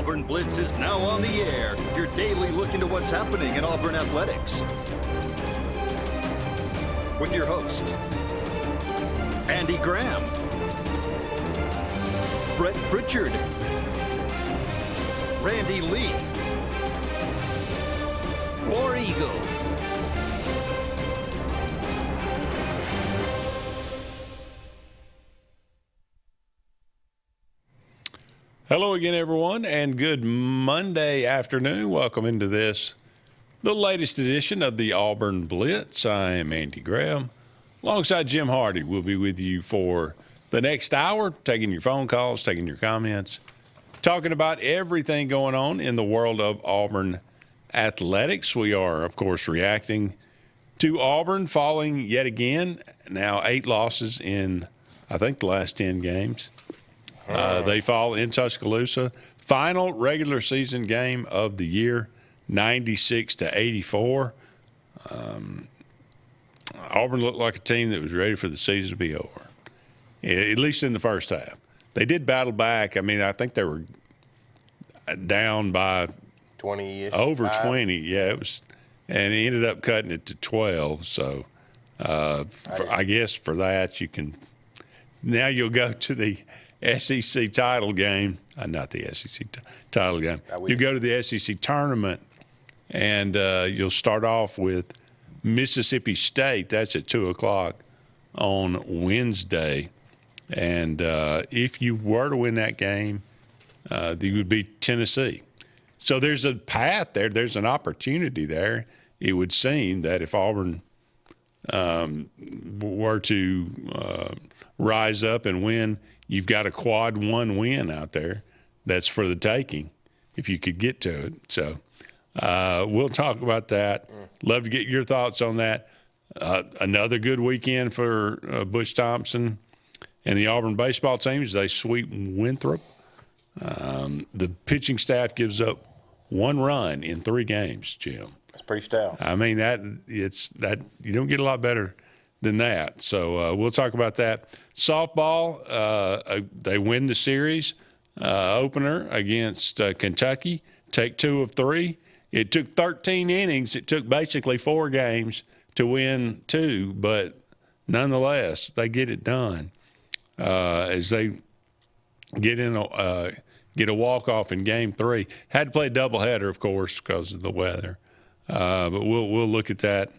Auburn Blitz is now on the air. Your daily look into what's happening in Auburn athletics. With your host, Andy Graham, Brett Pritchard, Randy Lee, War Eagle. Hello again, everyone, and good Monday afternoon. Welcome into the latest edition of the Auburn Blitz. I am Andy Graham. Alongside Jim Hardy, we'll be with you for the next hour, taking your phone calls, taking your comments, talking about everything going on in the world of Auburn athletics. We are, of course, reacting to Auburn falling yet again. Now 8 losses in, I think, the last 10 games. They fall in Tuscaloosa. Final regular season game of the year, 96-84. Auburn looked like a team that was ready for the season to be over, at least in the first half. They did battle back. I mean, I think they were down by 20-ish. Over 20. Yeah, it was, and he ended up cutting it to 12. So I guess for that you can – now you'll go to the – SEC title game, not the SEC title game. You go to the SEC tournament, and you'll start off with Mississippi State. That's at 2 o'clock on Wednesday. And if you were to win that game, you would beat Tennessee. So there's a path there. There's an opportunity there. It would seem that if Auburn were to rise up and win, you've got a quad 1 win out there that's for the taking if you could get to it. So we'll talk about that. Love to get your thoughts on that. Another good weekend for Butch Thompson and the Auburn baseball teams. They sweep Winthrop. The pitching staff gives up 1 run in 3 games, Jim. That's pretty stout. I mean, you don't get a lot better than that. So we'll talk about that. Softball, they win the series opener against Kentucky, take 2 of 3. It took 13 innings. It took basically 4 games to win 2, but nonetheless, they get it done as they get a walk-off in Game 3. Had to play a doubleheader, of course, because of the weather. But we'll look at that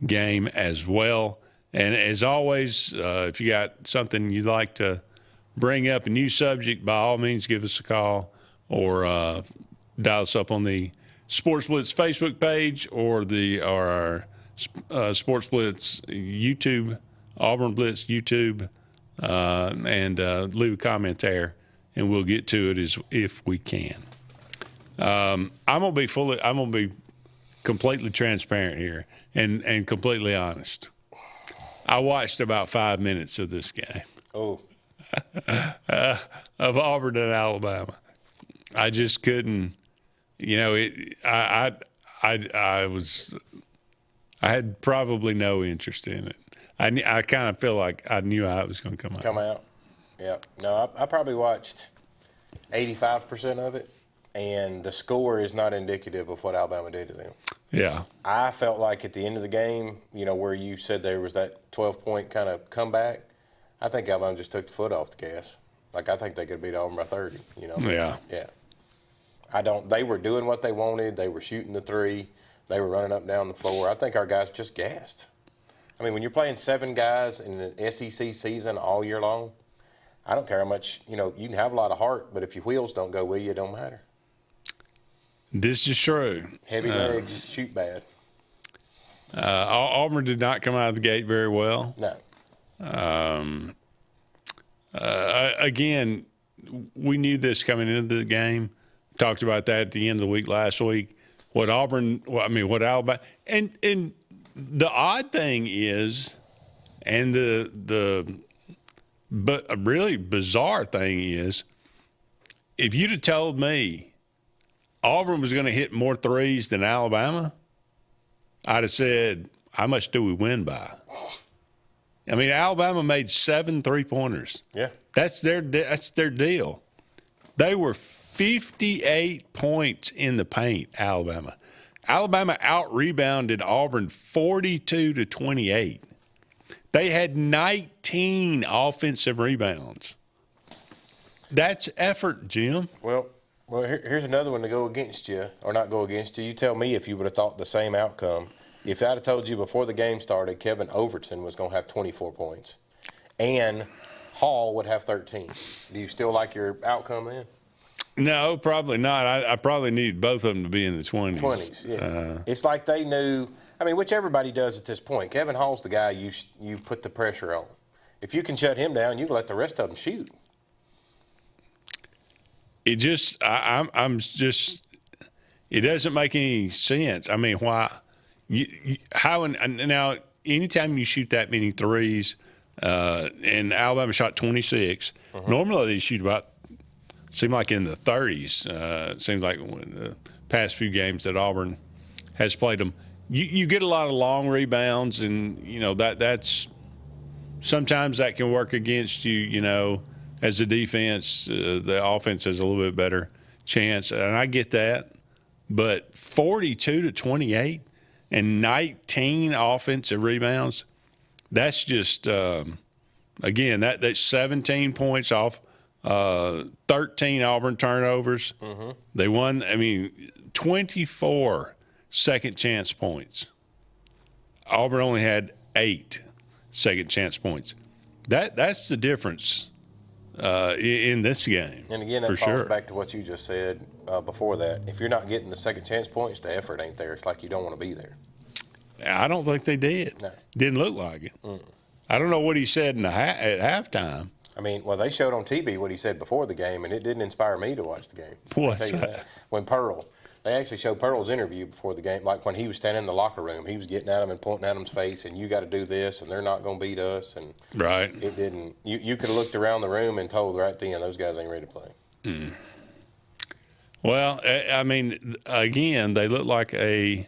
game as well. And as always, if you got something you'd like to bring up, a new subject, by all means, give us a call or dial us up on the Sports Blitz Facebook page or our Sports Blitz YouTube, Auburn Blitz YouTube, and leave a comment there, and we'll get to it if we can. I'm gonna be completely transparent here and completely honest. I watched about 5 minutes of this game. Oh. Of Auburn and Alabama. I just couldn't, I had probably no interest in it. I kind of feel like I knew how it was going to come out. Yeah. No, I probably watched 85% of it, and the score is not indicative of what Alabama did to them. Yeah. I felt like at the end of the game, where you said there was that 12-point kind of comeback, I think Alabama just took the foot off the gas. Like, I think they could beat Auburn by 30, Yeah. Yeah. They were doing what they wanted. They were shooting the 3. They were running up and down the floor. I think our guys just gassed. I mean, when you're playing 7 guys in an SEC season all year long, I don't care how much, you can have a lot of heart, but if your wheels don't go with you, it don't matter. This is true. Heavy legs, shoot bad. Auburn did not come out of the gate very well. No. Again, we knew this coming into the game. Talked about that at the end of the week last week. What Alabama, and the odd thing is, and but a really bizarre thing is, if you'd have told me Auburn was going to hit more threes than Alabama, I'd have said, how much do we win by? I mean, Alabama made 7 3-pointers. Yeah. That's their deal. They were 58 points in the paint, Alabama. Alabama out-rebounded Auburn 42-28. They had 19 offensive rebounds. That's effort, Jim. Well, here's another one to go against you, or not go against you. You tell me if you would have thought the same outcome. If I'd have told you before the game started Kevin Overton was going to have 24 points and Hall would have 13, do you still like your outcome then? No, probably not. I probably need both of them to be in the 20s. 20s, yeah. It's like they knew, which everybody does at this point. Kevin Hall's the guy you put the pressure on. If you can shut him down, you can let the rest of them shoot. It just, it doesn't make any sense. Why? Now, anytime you shoot that many threes, and Alabama shot 26, normally they shoot about, seem like in the 30s. It seems like the past few games that Auburn has played them, you get a lot of long rebounds, and that's sometimes that can work against you. As a defense, the offense has a little bit better chance, and I get that. But 42-28 and 19 offensive rebounds, that's just again that's 17 points off. 13 Auburn turnovers. They won, 24 second chance points. Auburn only had 8 second chance points. That's the difference in this game. And again, that falls back to what you just said before that. If you're not getting the second chance points, the effort ain't there. It's like you don't want to be there. I don't think they did. No. Didn't look like it. I don't know what he said at halftime. They showed on TV what he said before the game, and it didn't inspire me to watch the game. What's that? When they actually showed Pearl's interview before the game, like when he was standing in the locker room, he was getting at him and pointing at him's face, and you got to do this, and they're not going to beat us. And right. It didn't. You could have looked around the room and told right then those guys ain't ready to play. Well, again, they look like a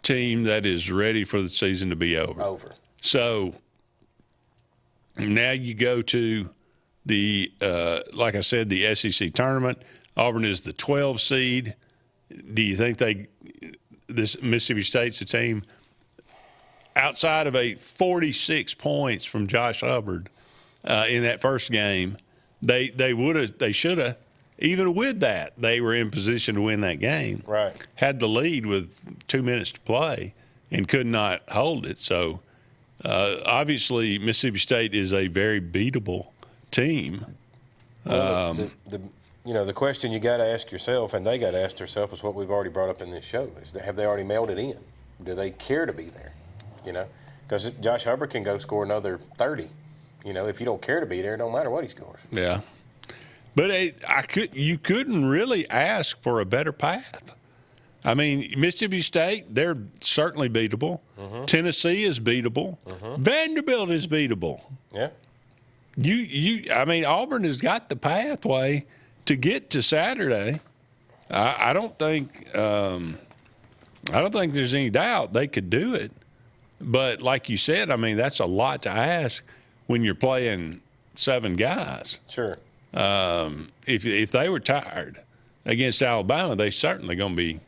team that is ready for the season to be over. So now you go to the, like I said, the SEC tournament. Auburn is the 12 seed. Do you think this Mississippi State's a team outside of a 46 points from Josh Hubbard in that first game? They should have, even with that, they were in position to win that game. Right. Had the lead with 2 minutes to play and could not hold it. So obviously Mississippi State is a very beatable team. Well, the question you got to ask yourself, and they got to ask themselves, is what we've already brought up in this show: is have they already mailed it in? Do they care to be there? Because Josh Hubbard can go score another 30. If you don't care to be there, it don't matter what he scores. Yeah, but you couldn't really ask for a better path. Mississippi State, they're certainly beatable. Tennessee is beatable. Vanderbilt is beatable. Yeah. Auburn has got the pathway to get to Saturday. I don't think there's any doubt they could do it. But like you said, that's a lot to ask when you're playing 7 guys. Sure. If they were tired against Alabama, they certainly going to be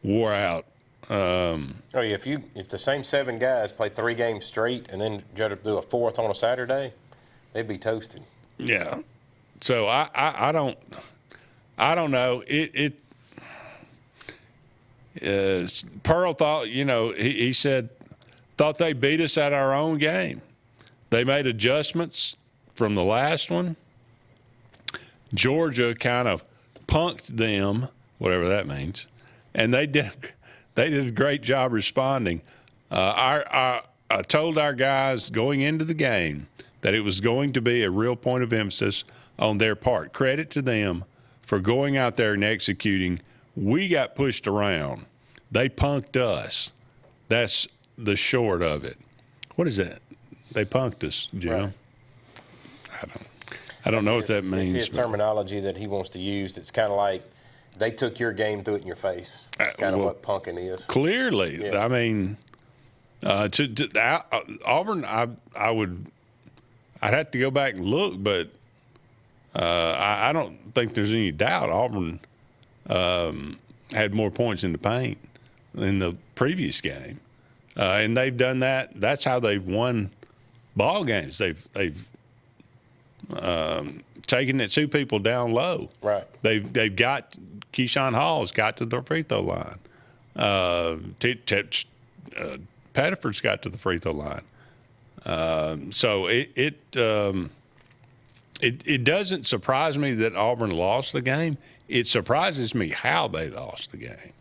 wore out. If the same 7 guys play 3 games straight and then try to do a 4th on a Saturday, they'd be toasted. Yeah. So I don't know. Pearl thought, he said, thought they beat us at our own game. They made adjustments from the last one. Georgia kind of punked them, whatever that means, and they did a great job responding. I told our guys going into the game that it was going to be a real point of emphasis on their part. Credit to them for going out there and executing. We got pushed around. They punked us. That's the short of it. What is that? They punked us, Jim. Right. I don't know what that means. It's his terminology that he wants to use. It's kind of like they took your game, threw it in your face. That's kind of what punking is. Clearly. Yeah. Auburn, I'd have to go back and look, but I don't think there's any doubt Auburn had more points in the paint in the previous game, and they've done that. That's how they've won ball games. They've taken it 2 people down low. Right. They've got Keyshawn Hall's got to the free throw line. Pettiford's got to the free throw line. So it doesn't surprise me that Auburn lost the game. It surprises me how they lost the game.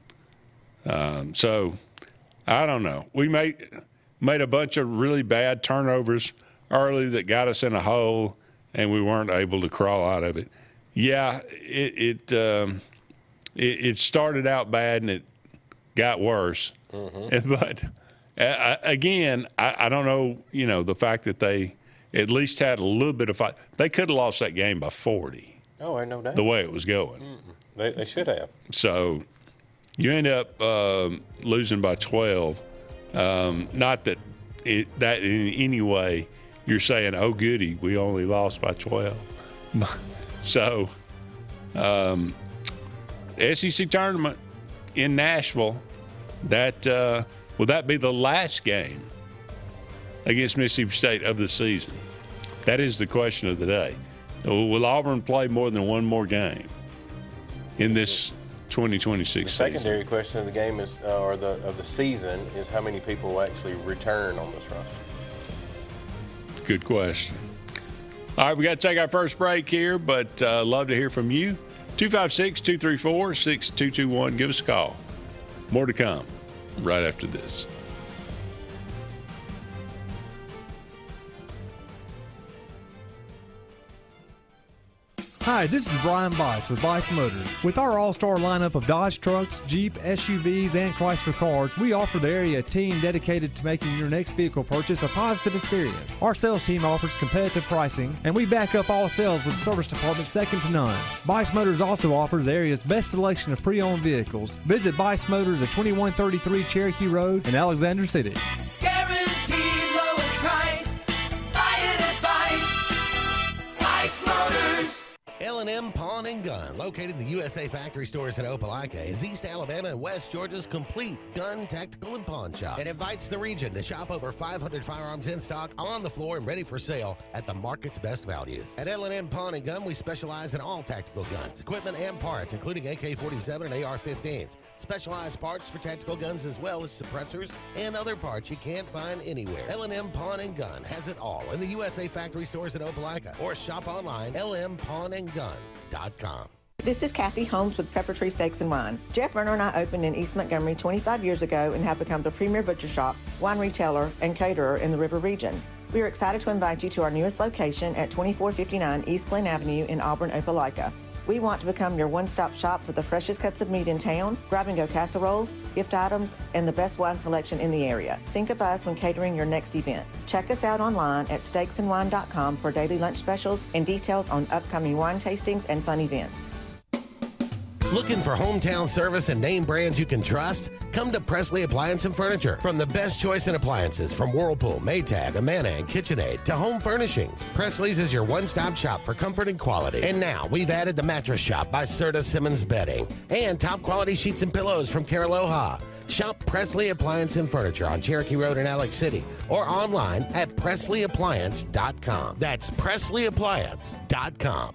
So I don't know. We made a bunch of really bad turnovers early that got us in a hole, and we weren't able to crawl out of it. Yeah, it started out bad and it got worse. Mm-hmm. But again, I don't know. The fact that they at least had a little bit of fight. They could have lost that game by 40. Oh, ain't no doubt. The way it was going. They should have. So you end up losing by 12. Not that that in any way you're saying, oh, goody, we only lost by 12. So SEC tournament in Nashville, will that be the last game against Mississippi State of the season? That is the question of the day. Will Auburn play more than one more game in this 2026 season? The secondary question of the game is, of the season, is how many people will actually return on this roster? Good question. All right, we got to take our first break here, but love to hear from you. 256-234-6221. Give us a call. More to come right after this. Hi, this is Brian Bice with Bice Motors. With our all-star lineup of Dodge trucks, Jeep, SUVs, and Chrysler cars, we offer the area a team dedicated to making your next vehicle purchase a positive experience. Our sales team offers competitive pricing, and we back up all sales with service department second to none. Bice Motors also offers the area's best selection of pre-owned vehicles. Visit Bice Motors at 2133 Cherokee Road in Alexander City. Guaranteed lowest price. Buy it at Bice Motors. L&M Pawn and Gun, located in the USA Factory Stores in Opelika, is East Alabama and West Georgia's complete gun, tactical, and pawn shop. It invites the region to shop over 500 firearms in stock, on the floor, and ready for sale at the market's best values. At L&M Pawn and Gun, we specialize in all tactical guns, equipment, and parts, including AK-47 and AR-15s. Specialized parts for tactical guns as well as suppressors and other parts you can't find anywhere. L&M Pawn and Gun has it all in the USA Factory Stores in Opelika, or shop online, lmpawnandgun.com. This is Kathy Holmes with Pepper Tree Steaks and Wine. Jeff Verner and I opened in East Montgomery 25 years ago and have become the premier butcher shop, wine retailer, and caterer in the River region. We are excited to invite you to our newest location at 2459 East Glen Avenue in Auburn, Opelika. We want to become your one-stop shop for the freshest cuts of meat in town, grab-and-go casseroles, gift items, and the best wine selection in the area. Think of us when catering your next event. Check us out online at steaksandwine.com for daily lunch specials and details on upcoming wine tastings and fun events. Looking for hometown service and name brands you can trust? Come to Presley Appliance and Furniture. From the best choice in appliances from Whirlpool, Maytag, Amana, and KitchenAid to home furnishings, Presley's is your one-stop shop for comfort and quality. And now we've added the Mattress Shop by Serta Simmons Bedding and top quality sheets and pillows from Caraloha. Shop Presley Appliance and Furniture on Cherokee Road in Alex City or online at PresleyAppliance.com. That's PresleyAppliance.com.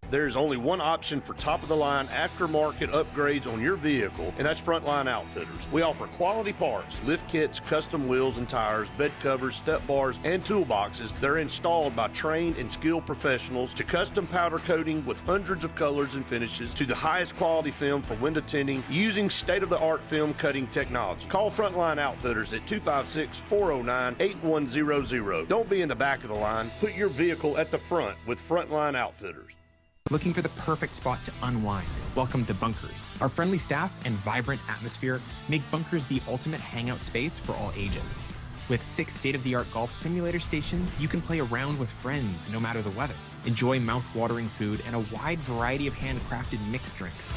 There's only one option for top-of-the-line aftermarket upgrades on your vehicle, and that's Frontline Outfitters. We offer quality parts, lift kits, custom wheels and tires, bed covers, step bars, and toolboxes. They're installed by trained and skilled professionals, to custom powder coating with hundreds of colors and finishes, to the highest quality film for window tinting using state-of-the-art film cutting technology. Call Frontline Outfitters at 256-409-8100. Don't be in the back of the line. Put your vehicle at the front with Frontline Outfitters. Looking for the perfect spot to unwind? Welcome to Bunkers. Our friendly staff and vibrant atmosphere make Bunkers the ultimate hangout space for all ages. With 6 state-of-the-art golf simulator stations, you can play around with friends no matter the weather. Enjoy mouth-watering food and a wide variety of handcrafted mixed drinks.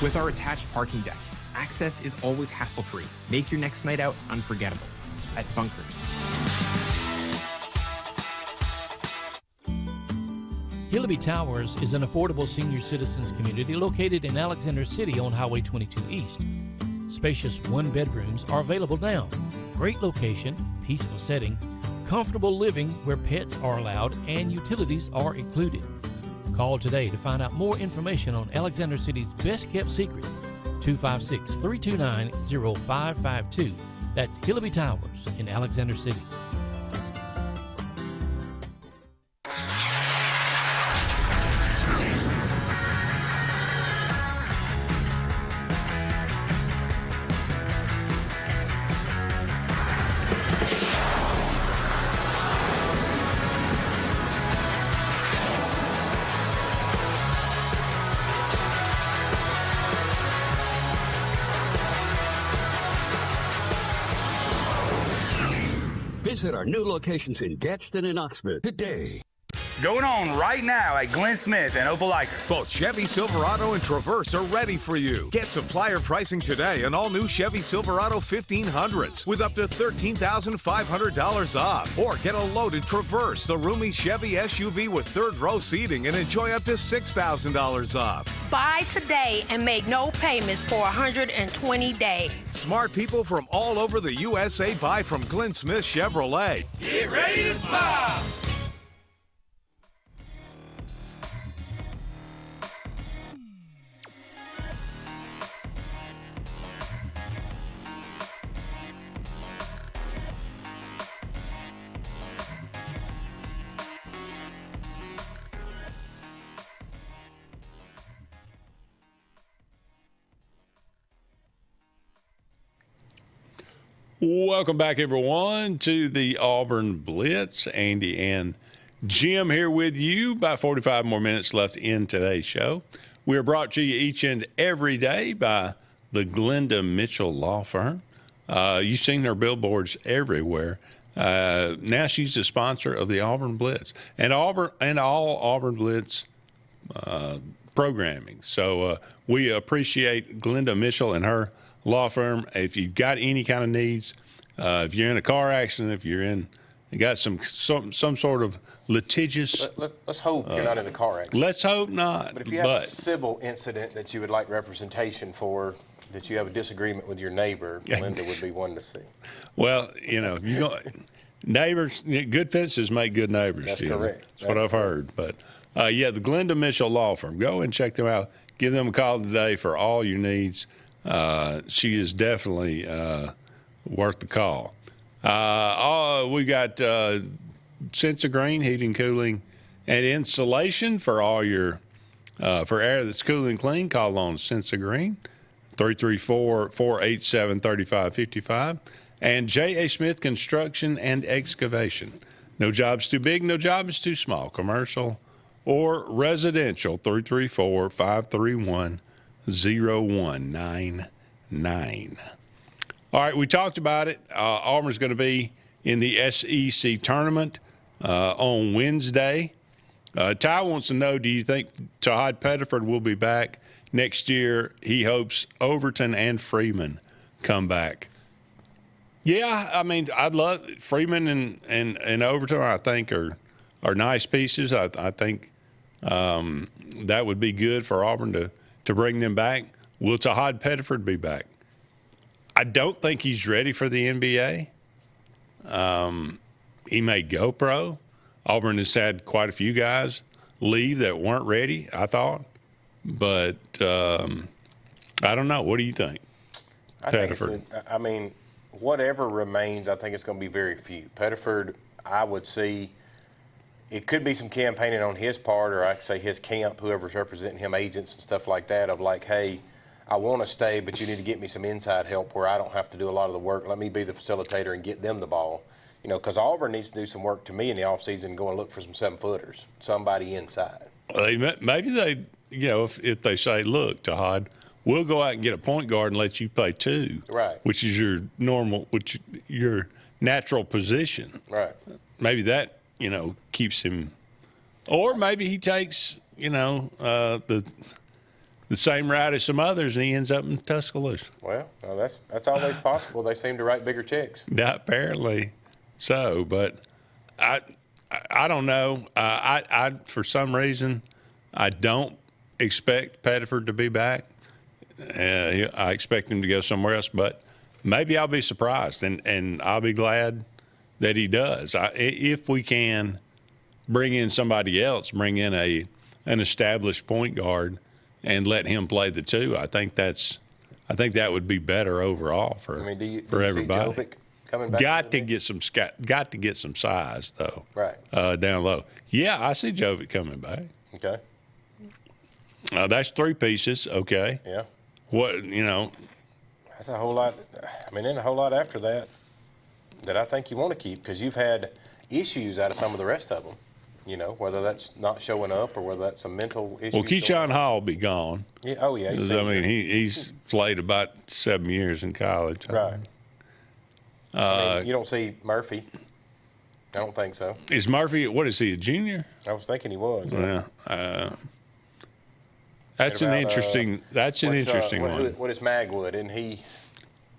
With our attached parking deck, access is always hassle-free. Make your next night out unforgettable at Bunkers. Hillaby Towers is an affordable senior citizens community located in Alexander City on Highway 22 East. Spacious one-bedrooms are available now. Great location, peaceful setting, comfortable living where pets are allowed and utilities are included. Call today to find out more information on Alexander City's best-kept secret, 256-329-0552. That's Hillaby Towers in Alexander City. Visit our new locations in Gadsden and Oxford today. Going on right now at Glenn Smith and Opelika. Both Chevy Silverado and Traverse are ready for you. Get supplier pricing today on all new Chevy Silverado 1500s with up to $13,500 off. Or get a loaded Traverse, the roomy Chevy SUV with third row seating, and enjoy up to $6,000 off. Buy today and make no payments for 120 days. Smart people from all over the USA buy from Glenn Smith Chevrolet. Get ready to smile. Welcome back, everyone, to the Auburn Blitz. Andy and Jim here with you. About 45 more minutes left in today's show. We are brought to you each and every day by the Glenda Mitchell Law Firm. You've seen their billboards everywhere. Now she's the sponsor of the Auburn Blitz and all Auburn Blitz programming. So we appreciate Glenda Mitchell and her law firm. If you've got any kind of needs, if you're in a car accident, if you're got some sort of litigious. Let's hope you're not in a car accident. Let's hope not. But if you have a civil incident that you would like representation for, that you have a disagreement with your neighbor, Linda would be one to see. Well, neighbors, good fences make good neighbors. That's correct. That's what I've heard. But the Glenda Mitchell Law Firm. Go and check them out. Give them a call today for all your needs. She is definitely worth the call. We got Sense of Green Heating, Cooling, and Insulation for all your for air that's cool and clean. Call on Sense of Green, 334-487-3555, and J.A. Smith Construction and Excavation. No job's too big, no job is too small. Commercial or residential, 334-531-0199. All right, we talked about it. Auburn's going to be in the SEC tournament on Wednesday. Ty wants to know, do you think Todd Pettiford will be back next year? He hopes Overton and Freeman come back. Yeah, I mean, I'd love Freeman and Overton, I think, are nice pieces. I think that would be good for Auburn to bring them back. Will Todd Pettiford be back? I don't think he's ready for the NBA. He may go pro. Auburn has had quite a few guys leave that weren't ready, I thought. But I don't know. What do you think? Pettiford. I mean, whatever remains, I think it's going to be very few. Pettiford, I would see it could be some campaigning on his part, or I could say his camp, whoever's representing him, agents and stuff like that, of like, hey, I want to stay, but you need to get me some inside help where I don't have to do a lot of the work. Let me be the facilitator and get them the ball. Because Auburn needs to do some work to me in the offseason and go and look for some 7-footers, somebody inside. Maybe they, if they say, look, Todd, we'll go out and get a point guard and let you play 2, right? Which is your natural position, right? Maybe that keeps him, or maybe he takes the same route as some others and he ends up in Tuscaloosa. Well, that's always possible. They seem to write bigger checks. Apparently so, but I I don't know. I for some reason, I don't expect Pettiford to be back. I expect him to go somewhere else, but maybe I'll be surprised, and I'll be glad that he does. If we can bring in somebody else, bring in an established point guard, and let him play the two, I think that would be better overall for do you everybody. See Jovic coming back? Got to get some size though. Right. Down low. Yeah, I see Jovic coming back. Okay. That's three pieces. Okay. Yeah. What That's a whole lot. I mean, and a whole lot after that I think you want to keep, because you've had issues out of some of the rest of them. Whether that's not showing up or whether that's a mental issue. Well, Keyshawn Hall will be gone. Yeah. Oh, yeah. He's played about 7 years in college. Right. You don't see Murphy. I don't think so. Is Murphy, what is he, a junior? I was thinking he was. Yeah. That's an interesting one. What is Magwood? Isn't he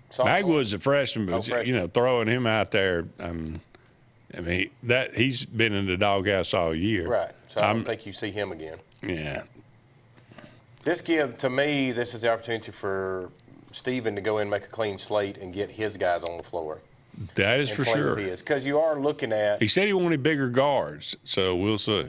sophomore? Magwood's a freshman, but throwing him out there, he's been in the doghouse all year. Right. So I don't think you see him again. Yeah. This is the opportunity for Stephen to go in and make a clean slate and get his guys on the floor. That is for sure. Because you are looking at. He said he wanted bigger guards, so we'll see.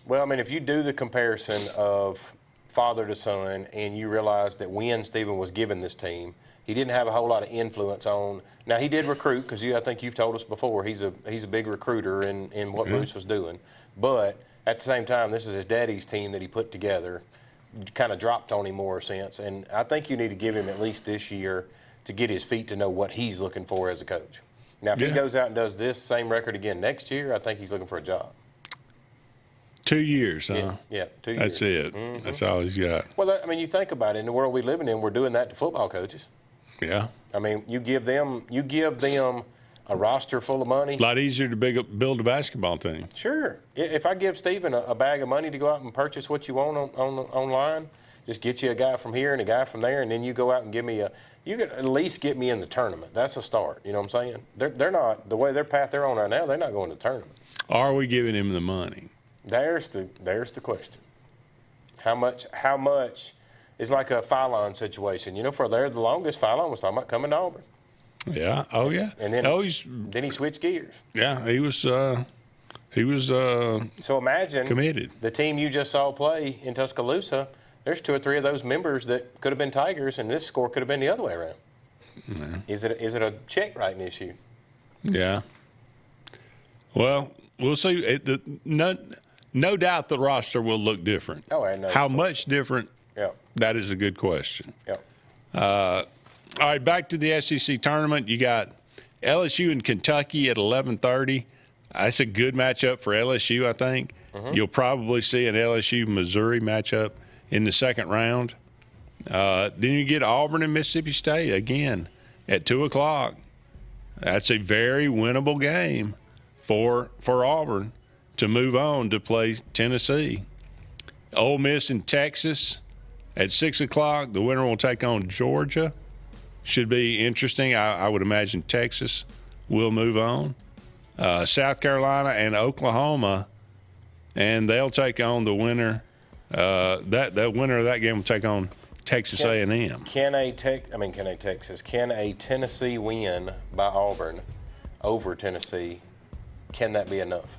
Well, I mean, if you do the comparison of father to son, and you realize that when Stephen was given this team, he didn't have a whole lot of influence on. Now he did recruit, because I think you've told us before he's a big recruiter in what Bruce was doing. But at the same time, this is his daddy's team that he put together. Kind of dropped on him more since, and I think you need to give him at least this year to get his feet to know what he's looking for as a coach. Now, if he goes out and does this same record again next year, I think he's looking for a job. 2 years, huh? Yeah, 2 years. That's it. Mm-hmm. That's all he's got. Well, I mean, you think about it. In the world we live in, we're doing that to football coaches. Yeah. I mean, you give them a roster full of money. A lot easier to build a basketball team. Sure. If I give Stephen a bag of money to go out and purchase what you want online, just get you a guy from here and a guy from there, and then you go out and give me you can at least get me in the tournament. That's a start. You know what I'm saying? They're not, the way their path they're on right now, they're not going to the tournament. Are we giving him the money? There's the question. How much is like a Phylon situation? For the longest, Phylon was talking about coming to Auburn. Yeah. Oh, yeah. And then he switched gears. Yeah, he was so imagine committed. The team you just saw play in Tuscaloosa, there's 2 or 3 of those members that could have been Tigers, and this score could have been the other way around. Yeah. Is it a check writing issue? Yeah. Well, we'll see. No doubt the roster will look different. Oh, I know. How much different? Yeah. That is a good question. Yeah. All right, back to the SEC tournament. You got LSU and Kentucky at 11:30. That's a good matchup for LSU, I think. Mm-hmm. You'll probably see an LSU-Missouri matchup in the second round. Then you get Auburn and Mississippi State again at 2 o'clock. That's a very winnable game for Auburn to move on to play Tennessee. Ole Miss and Texas at 6 o'clock. The winner will take on Georgia. Should be interesting. I would imagine Texas will move on. South Carolina and Oklahoma, and they'll take on the winner. That winner of that game will take on Texas A&M. Can a Tennessee win by Auburn over Tennessee? Can that be enough?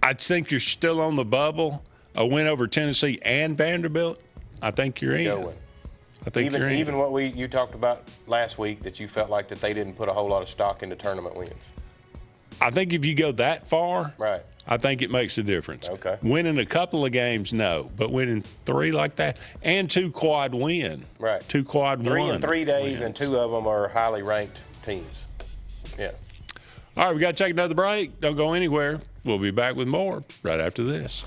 I think you're still on the bubble. A win over Tennessee and Vanderbilt, I think you're in. I think you're in. Even what you talked about last week, that you felt like that they didn't put a whole lot of stock into tournament wins. I think if you go that far, right, I think it makes a difference. Okay. Winning a couple of games, no, but winning 3 like that and 2 quad win. Right. 2 quad 3 win. in 3 days, wins. and 2 of them are highly ranked teams. Yeah. All right, we got to take another break. Don't go anywhere. We'll be back with more right after this.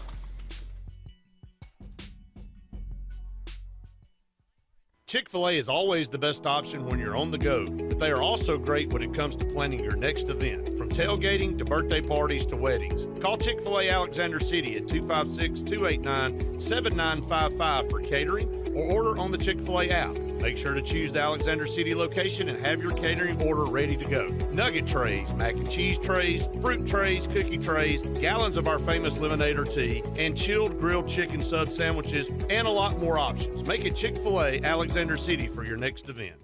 Chick-fil-A is always the best option when you're on the go, but they are also great when it comes to planning your next event, from tailgating to birthday parties to weddings. Call Chick-fil-A Alexander City at 256-289-7955 for catering, or order on the Chick-fil-A app. Make sure to choose the Alexander City location and have your catering order ready to go. Nugget trays, mac and cheese trays, fruit trays, cookie trays, gallons of our famous lemonade or tea, and chilled grilled chicken sub sandwiches, and a lot more options. Make it Chick-fil-A Alexander City for your next event.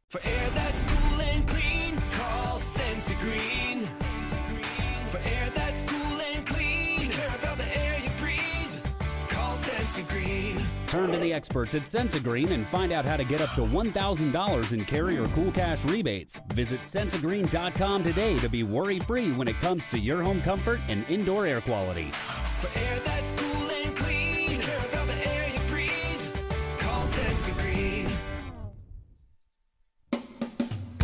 For air that's cool and clean, call Sensi Green. For air that's cool and clean, we care about the air you breathe. Call Sensi Green. Turn to the experts at Sensigreen and find out how to get up to $1,000 in Carrier Cool Cash rebates. Visit Sensigreen.com today to be worry-free when it comes to your home comfort and indoor air quality. For air that's cool and clean, we care about the air you breathe. Call Sensi Green.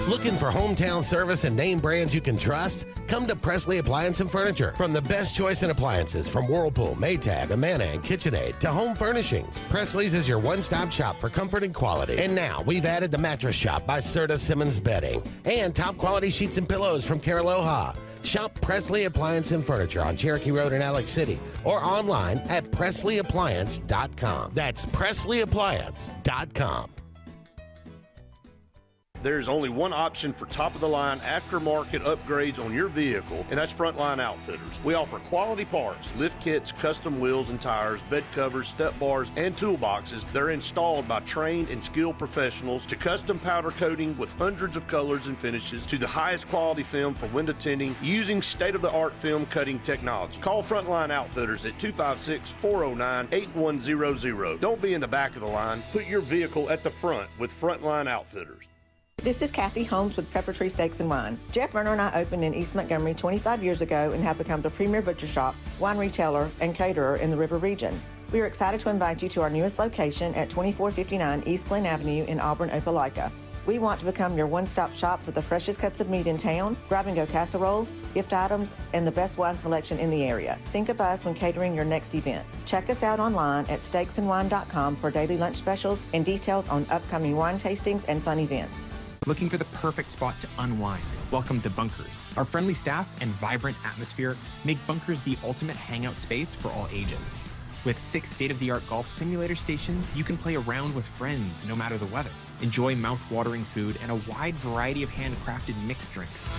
Looking for hometown service and name brands you can trust? Come to Presley Appliance and Furniture. From the best choice in appliances from Whirlpool, Maytag, Amana, and KitchenAid to home furnishings, Presley's is your one-stop shop for comfort and quality. And now we've added the Mattress Shop by Serta Simmons Bedding and top quality sheets and pillows from Caraloha. Shop Presley Appliance and Furniture on Cherokee Road in Alex City or online at PresleyAppliance.com. That's PresleyAppliance.com. There's only one option for top-of-the-line aftermarket upgrades on your vehicle, and that's Frontline Outfitters. We offer quality parts, lift kits, custom wheels and tires, bed covers, step bars, and toolboxes. They're installed by trained and skilled professionals, to custom powder coating with hundreds of colors and finishes, to the highest quality film for window tinting using state-of-the-art film cutting technology. Call Frontline Outfitters at 256-409-8100. Don't be in the back of the line. Put your vehicle at the front with Frontline Outfitters. This is Kathy Holmes with Pepper Tree Steaks and Wine. Jeff Verner and I opened in East Montgomery 25 years ago and have become the premier butcher shop, wine retailer, and caterer in the River region. We are excited to invite you to our newest location at 2459 East Glen Avenue in Auburn, Opelika. We want to become your one-stop shop for the freshest cuts of meat in town, grab-and-go casseroles, gift items, and the best wine selection in the area. Think of us when catering your next event. Check us out online at steaksandwine.com for daily lunch specials and details on upcoming wine tastings and fun events. Looking for the perfect spot to unwind? Welcome to Bunkers. Our friendly staff and vibrant atmosphere make Bunkers the ultimate hangout space for all ages. With 6 state-of-the-art golf simulator stations, you can play around with friends no matter the weather. Enjoy mouth-watering food and a wide variety of handcrafted mixed drinks.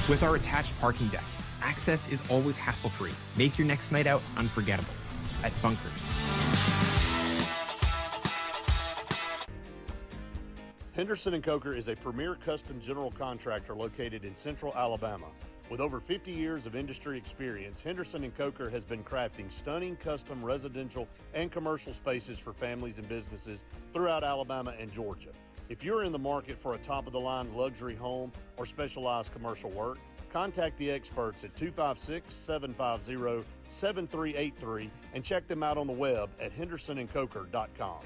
With our attached parking deck, access is always hassle-free. Make your next night out unforgettable at Bunkers. Henderson & Coker is a premier custom general contractor located in central Alabama. With over 50 years of industry experience, Henderson & Coker has been crafting stunning custom residential and commercial spaces for families and businesses throughout Alabama and Georgia. If you're in the market for a top-of-the-line luxury home or specialized commercial work, contact the experts at 256-750-7383 and check them out on the web at hendersonandcoker.com.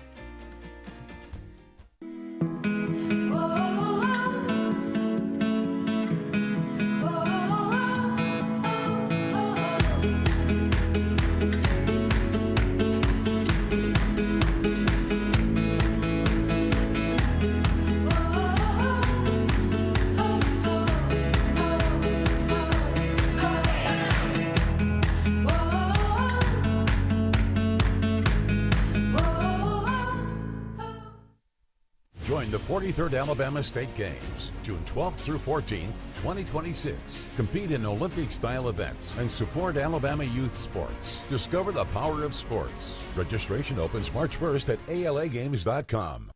Join the 43rd Alabama State Games, June 12th through 14th, 2026. Compete in Olympic-style events and support Alabama youth sports. Discover the power of sports. Registration opens March 1st at alagames.com.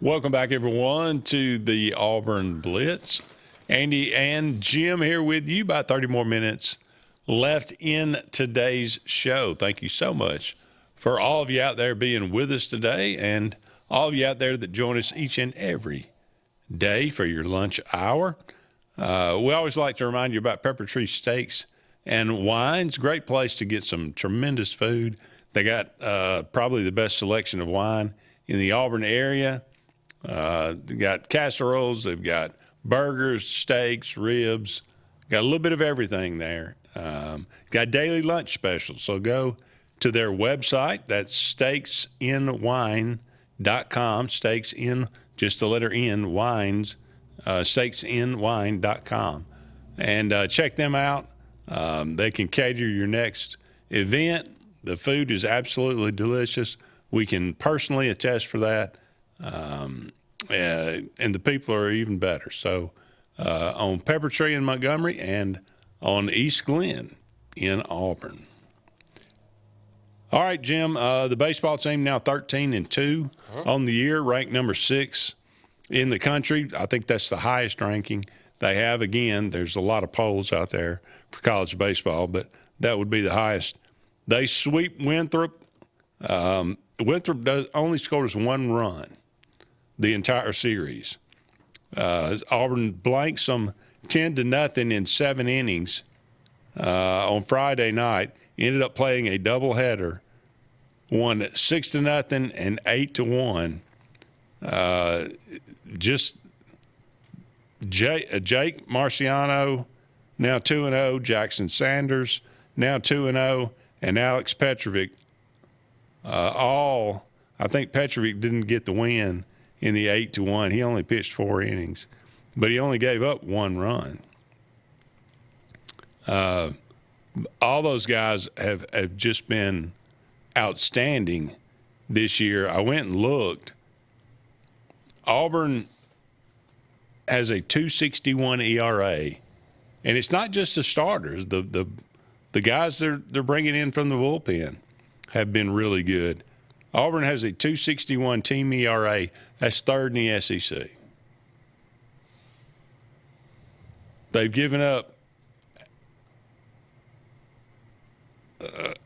Welcome back, everyone, to the Auburn Blitz. Andy and Jim here with you. About 30 more minutes left in today's show. Thank you so much for all of you out there being with us today and all of you out there that join us each and every day for your lunch hour. We always like to remind you about Pepper Tree Steaks and Wines. Great place to get some tremendous food. They got probably the best selection of wine in the Auburn area. They've got casseroles, they've got burgers, steaks, ribs, Got a little bit of everything there. Got daily lunch specials. So go to their website. That's steaksinwine.com. Steaks in, just the letter N, wines, steaksinwine.com. And check them out. They can cater your next event. The food is absolutely delicious. We can personally attest for that. And the people are even better. So on Pepper Tree in Montgomery and on East Glen in Auburn. All right, Jim, the baseball team now 13-2 on the year, ranked number 6 in the country. I think that's the highest ranking they have. Again, there's a lot of polls out there for college baseball, but that would be the highest. They sweep Winthrop. Winthrop only scores 1 run the entire series. Auburn blanks them 10-0 in 7 innings on Friday night. Ended up playing a doubleheader, won 6-0 and 8-1. Just Jake Marciano, now 2-0. Jackson Sanders, now 2-0, and Alex Petrovic. I think Petrovic didn't get the win in the 8-1. He only pitched 4 innings, but he only gave up 1 run. All those guys have just been outstanding this year. I went and looked. Auburn has a 2.61 ERA, and it's not just the starters. The guys they're bringing in from the bullpen have been really good. Auburn has a 2.61 team ERA. That's 3rd in the SEC. They've given up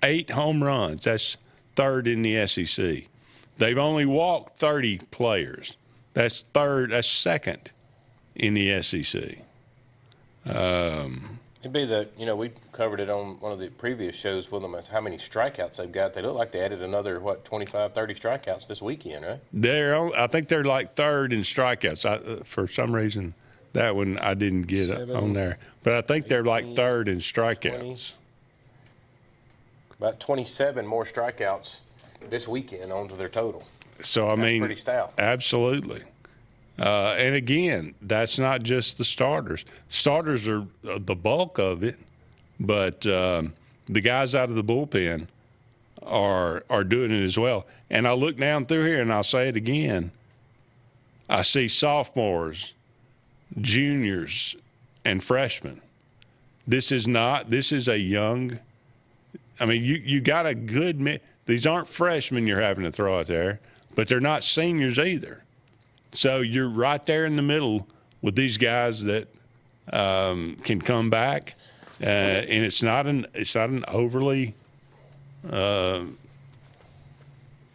8 home runs. That's 3rd in the SEC. They've only walked 30 players. That's 2nd in the SEC. It'd be we covered it on one of the previous shows with them as how many strikeouts they've got. They look like they added another, 25, 30 strikeouts this weekend, right? I think they're like 3rd in strikeouts. For some reason, that one I didn't get on there. But I think they're like 3rd in strikeouts. 20, about 27 more strikeouts this weekend onto their total. So, That's pretty stout. Absolutely. And again, that's not just the starters. Starters are the bulk of it, but the guys out of the bullpen are doing it as well. And I look down through here, and I'll say it again. I see sophomores, juniors, and freshmen. This is a young. I mean, you got a good. These aren't freshmen you're having to throw out there, but they're not seniors either. So you're right there in the middle with these guys that can come back, and it's not an overly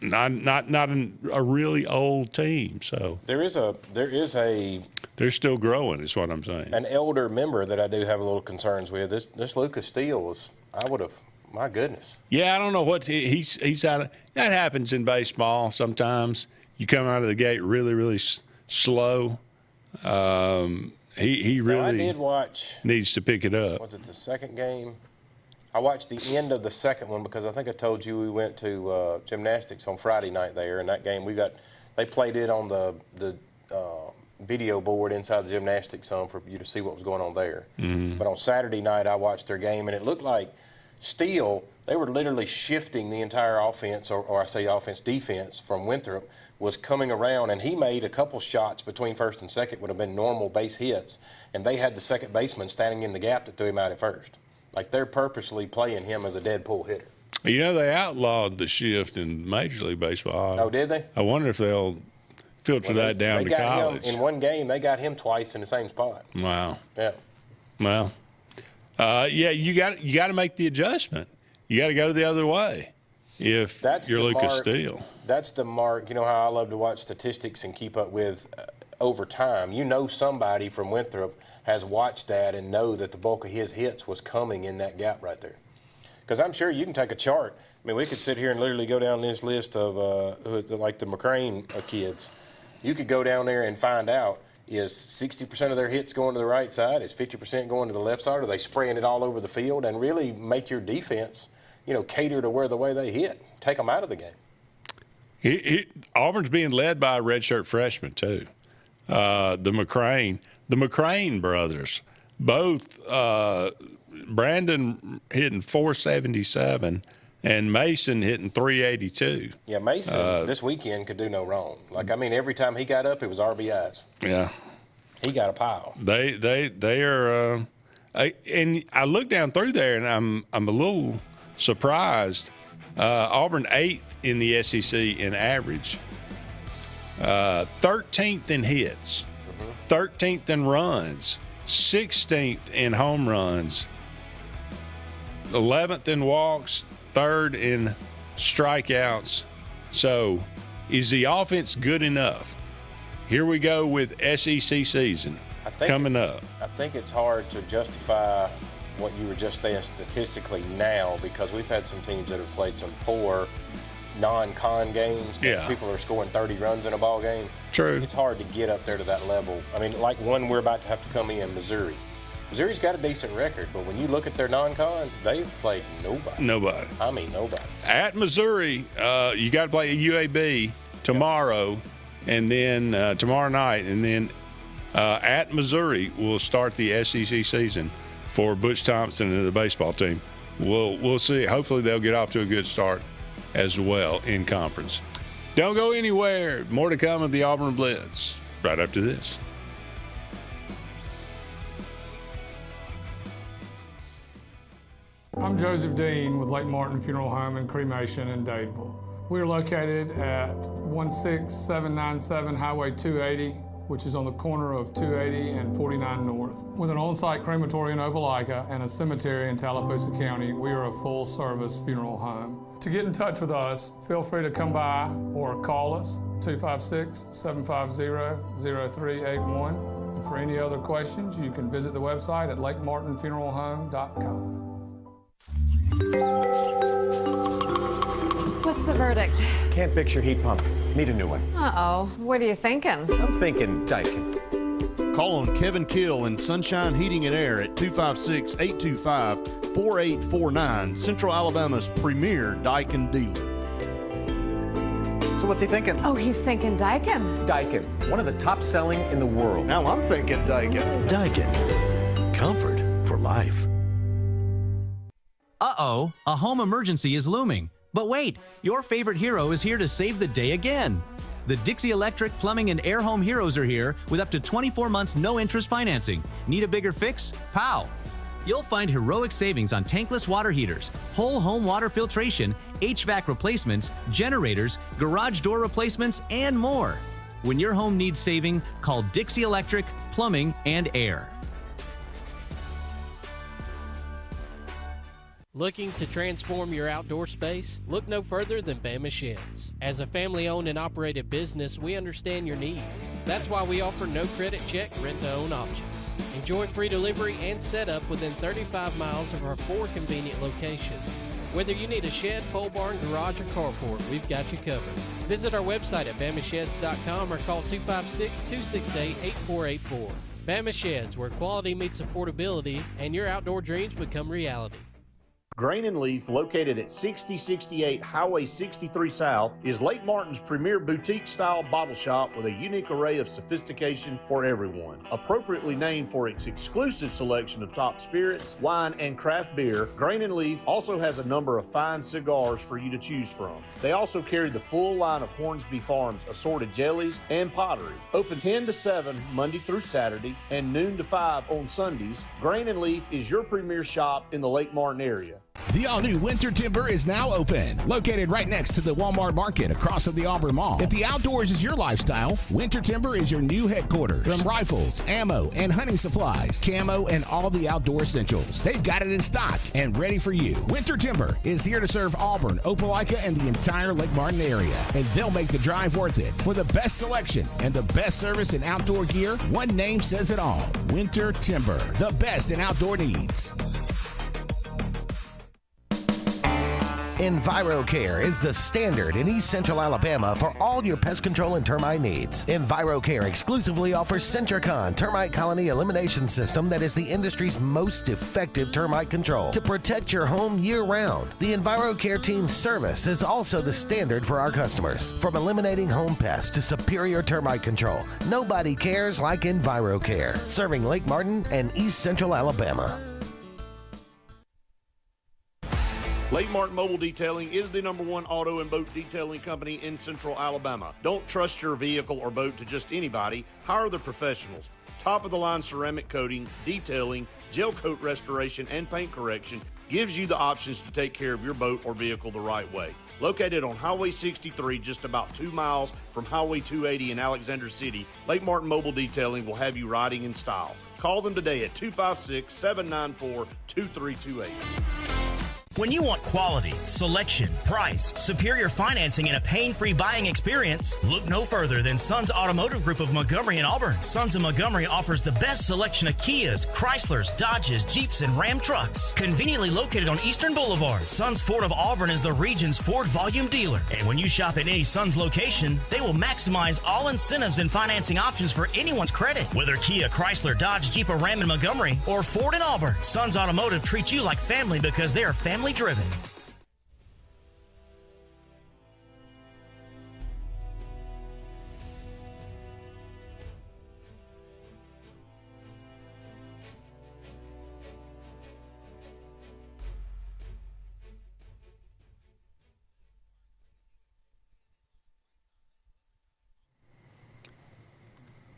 not a really old team. So they're still growing, is what I'm saying. An elder member that I do have a little concerns with. This Lucas Steele was, my goodness. Yeah, I don't know what he's out of. That happens in baseball sometimes. You come out of the gate really, really slow. He really I did watch, needs to pick it up. Was it the second game? I watched the end of the second one because I think I told you we went to gymnastics on Friday night there, and that game they played it on the video board inside the gymnastics zone for you to see what was going on there. Mm-hmm. But on Saturday night I watched their game, and it looked like Steele, they were literally shifting the entire offense, or I say defense from Winthrop was coming around, and he made a couple shots between first and second would have been normal base hits, and they had the second baseman standing in the gap that threw him out at first. Like they're purposely playing him as a dead pull hitter. You know, they outlawed the shift in Major League Baseball. Oh, did they? I wonder if they'll filter that down to college. In one game, they got him twice in the same spot. Wow. Yeah. Well, you got to make the adjustment. You got to go the other way if you're Lucas Steele. That's the mark. You know how I love to watch statistics and keep up with over time. You know somebody from Winthrop has watched that and know that the bulk of his hits was coming in that gap right there. Because I'm sure you can take a chart. I mean, we could sit here and literally go down this list of like the McCrane kids. You could go down there and find out Is 60% of their hits going to the right side? Is 50% going to the left side? Are they spraying it all over the field? And really make your defense, cater to where the way they hit. Take them out of the game. Auburn's being led by a redshirt freshman, too. The McCrane brothers, both Brandon hitting 477 and Mason hitting 382. Yeah, Mason this weekend could do no wrong. Every time he got up, it was RBIs. Yeah. He got a pile. They are and I look down through there, and I'm a little surprised. Auburn 8th in the SEC in average, 13th in hits, 13th in runs, 16th in home runs, 11th in walks, 3rd in strikeouts. So is the offense good enough? Here we go with SEC season coming up. I think it's hard to justify what you were just saying statistically now, because we've had some teams that have played some poor non-con games. Yeah. People are scoring 30 runs in a ball game. True. It's hard to get up there to that level. Like one we're about to have to come in, Missouri. Missouri's got a decent record, but when you look at their non-con, they've played nobody. Nobody. Nobody. At Missouri, you got to play a UAB tomorrow, and then tomorrow night, and then at Missouri we'll start the SEC season for Butch Thompson and the baseball team. We'll see. Hopefully they'll get off to a good start as well in conference. Don't go anywhere. More to come of the Auburn Blitz right after this. I'm Joseph Dean with Lake Martin Funeral Home and Cremation in Dadeville. We are located at 16797 Highway 280, which is on the corner of 280 and 49 North. With an on-site crematory in Opelika and a cemetery in Tallapoosa County, we are a full-service funeral home. To get in touch with us, feel free to come by or call us, 256-750-0381. And for any other questions, you can visit the website at lakemartinfuneralhome.com. What's the verdict? Can't fix your heat pump. Need a new one. Uh-oh. What are you thinking? I'm thinking Daikin. Call on Kevin Kill in Sunshine Heating and Air at 256-825-4849, Central Alabama's premier Daikin dealer. So what's he thinking? Oh, he's thinking Daikin. Daikin, one of the top selling in the world. Now I'm thinking Daikin. Daikin. Comfort for life. Uh-oh, a home emergency is looming. But wait, your favorite hero is here to save the day again. The Dixie Electric Plumbing and Air Home Heroes are here with up to 24 months no-interest financing. Need a bigger fix? Pow! You'll find heroic savings on tankless water heaters, whole home water filtration, HVAC replacements, generators, garage door replacements, and more. When your home needs saving, call Dixie Electric Plumbing and Air. Looking to transform your outdoor space? Look no further than Bama Sheds. As a family-owned and operated business, we understand your needs. That's why we offer no credit check rent-to-own options. Enjoy free delivery and setup within 35 miles of our 4 convenient locations. Whether you need a shed, pole barn, garage, or carport, we've got you covered. Visit our website at bamasheds.com or call 256-268-8484. Bama Sheds, where quality meets affordability and your outdoor dreams become reality. Grain and Leaf, located at 6068 Highway 63 South, is Lake Martin's premier boutique-style bottle shop with a unique array of sophistication for everyone. Appropriately named for its exclusive selection of top spirits, wine, and craft beer, Grain and Leaf also has a number of fine cigars for you to choose from. They also carry the full line of Hornsby Farms assorted jellies and pottery. Open 10 to 7 Monday through Saturday and noon to 5 on Sundays, Grain and Leaf is your premier shop in the Lake Martin area. The all-new Winter Timber is now open, located right next to the Walmart Market across from the Auburn Mall. If the outdoors is your lifestyle, Winter Timber is your new headquarters. From rifles, ammo, and hunting supplies, camo, and all the outdoor essentials, they've got it in stock and ready for you. Winter Timber is here to serve Auburn, Opelika, and the entire Lake Martin area, and they'll make the drive worth it. For the best selection and the best service in outdoor gear, one name says it all: Winter Timber, the best in outdoor needs. EnviroCare is the standard in East Central Alabama for all your pest control and termite needs. EnviroCare exclusively offers Centricon termite colony elimination system that is the industry's most effective termite control to protect your home year-round. The EnviroCare team's service is also the standard for our customers. From eliminating home pests to superior termite control, nobody cares like EnviroCare. Serving Lake Martin and East Central Alabama. Lake Martin Mobile Detailing is the #1 auto and boat detailing company in Central Alabama. Don't trust your vehicle or boat to just anybody. Hire the professionals. Top-of-the-line ceramic coating, detailing, gel coat restoration, and paint correction gives you the options to take care of your boat or vehicle the right way. Located on Highway 63, just about 2 miles from Highway 280 in Alexander City, Lake Martin Mobile Detailing will have you riding in style. Call them today at 256-794-2328. When you want quality, selection, price, superior financing, and a pain-free buying experience, look no further than Sons Automotive Group of Montgomery and Auburn. Sons of Montgomery offers the best selection of Kias, Chryslers, Dodges, Jeeps, and Ram trucks. Conveniently located on Eastern Boulevard, Sons Ford of Auburn is the region's Ford volume dealer. And when you shop at any Sons location, they will maximize all incentives and financing options for anyone's credit. Whether Kia, Chrysler, Dodge, Jeep, or Ram in Montgomery, or Ford in Auburn, Sons Automotive treats you like family because they are family driven.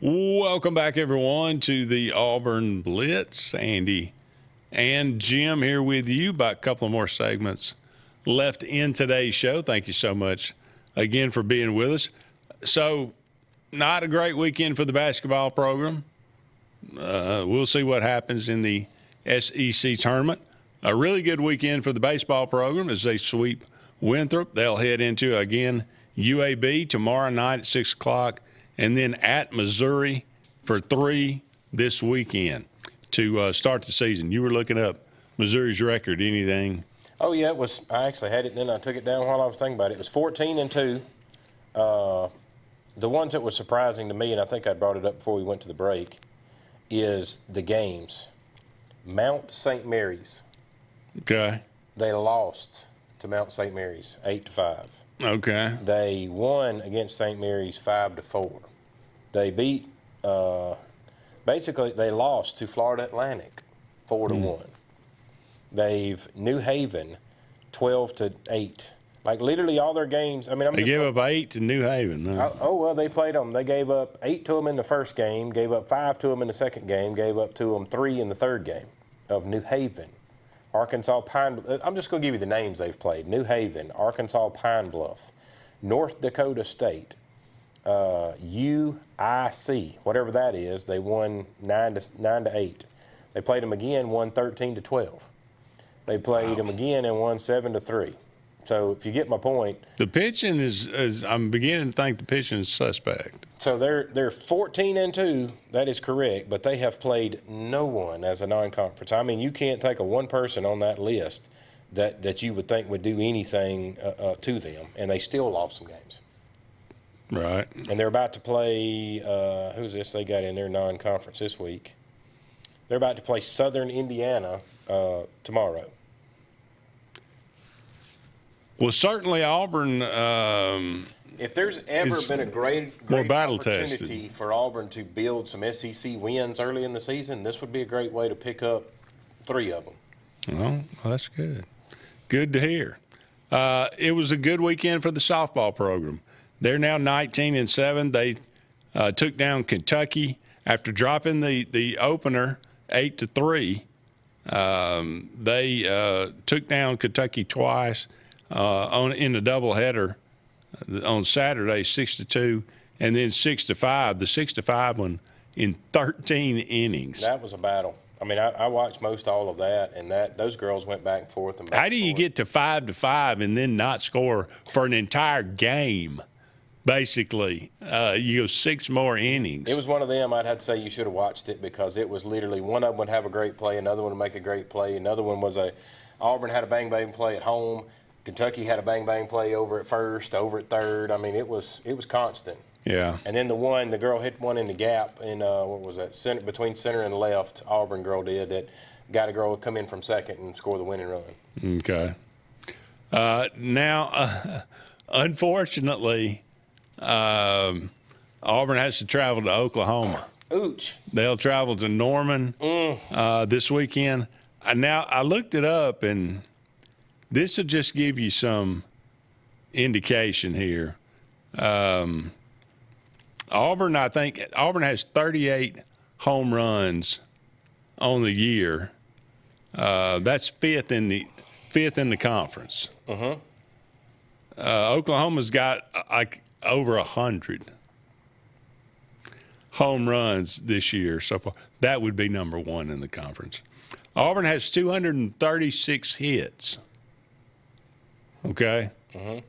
Welcome back, everyone, to the Auburn Blitz. Andy and Jim here with you. About a couple of more segments left in today's show. Thank you so much again for being with us. So, not a great weekend for the basketball program. We'll see what happens in the SEC tournament. A really good weekend for the baseball program as they sweep Winthrop. They'll head into, again, UAB tomorrow night at 6 o'clock, and then at Missouri for 3 this weekend to start the season. You were looking up Missouri's record. Anything? Oh, yeah, it was. I actually had it, and then I took it down while I was thinking about it. It was 14-2. The ones that were surprising to me, and I think I brought it up before we went to the break, is the games. Mount St. Mary's. Okay. They lost to Mount St. Mary's 8-5. Okay. They won against St. Mary's 5-4. They beat. Basically, they lost to Florida Atlantic 4-1. They've New Haven 12-8. Like literally all their games. I mean, they gave up 8 to New Haven. Huh? Oh well, they played them. They gave up 8 to them in the first game. Gave up 5 to them in the second game. Gave up to them 3 in the third game of New Haven, Arkansas Pine. I'm just going to give you the names they've played: New Haven, Arkansas Pine Bluff, North Dakota State. UIC, whatever that is, they won 9-8. They played them again, won 13-12. They played them again and won 7-3. So if you get my point, the pitching is I'm beginning to think the pitching is suspect. So they're 14-2. That is correct, but they have played no one as a non-conference. I mean, you can't take a one person on that list that you would think would do anything to them, and they still lost some games. Right. And they're about to play, who's this they got in their non-conference this week? They're about to play Southern Indiana tomorrow. Well, certainly Auburn. If there's ever been a great opportunity for Auburn to build some SEC wins early in the season, this would be a great way to pick up 3 of them. Well, that's good. Good to hear. It was a good weekend for the softball program. They're now 19-7. They took down Kentucky after dropping the opener 8-3. They took down Kentucky twice in the doubleheader on Saturday, 6-2, and then 6-5. The 6-5 one in 13 innings. That was a battle. I mean, I watched most all of that, and those girls went back and forth. How do you get to 5-5 and then not score for an entire game? Basically, you go 6 more innings. It was one of them. I'd have to say you should have watched it because it was literally one of them would have a great play, another one would make a great play, another one was Auburn had a bang-bang play at home. Kentucky had a bang-bang play over at first, over at third. I mean, it was constant. Yeah. And then the girl hit one in the gap in, what was that, between center and left, Auburn girl did, that got a girl to come in from second and score the winning run. Okay. Now, unfortunately, Auburn has to travel to Oklahoma. Ooch. They'll travel to Norman this weekend. Now, I looked it up, and this will just give you some indication here. Auburn has 38 home runs on the year. That's fifth in the conference. Oklahoma's got like over 100 home runs this year so far. That would be number one in the conference. Auburn has 236 hits. Okay.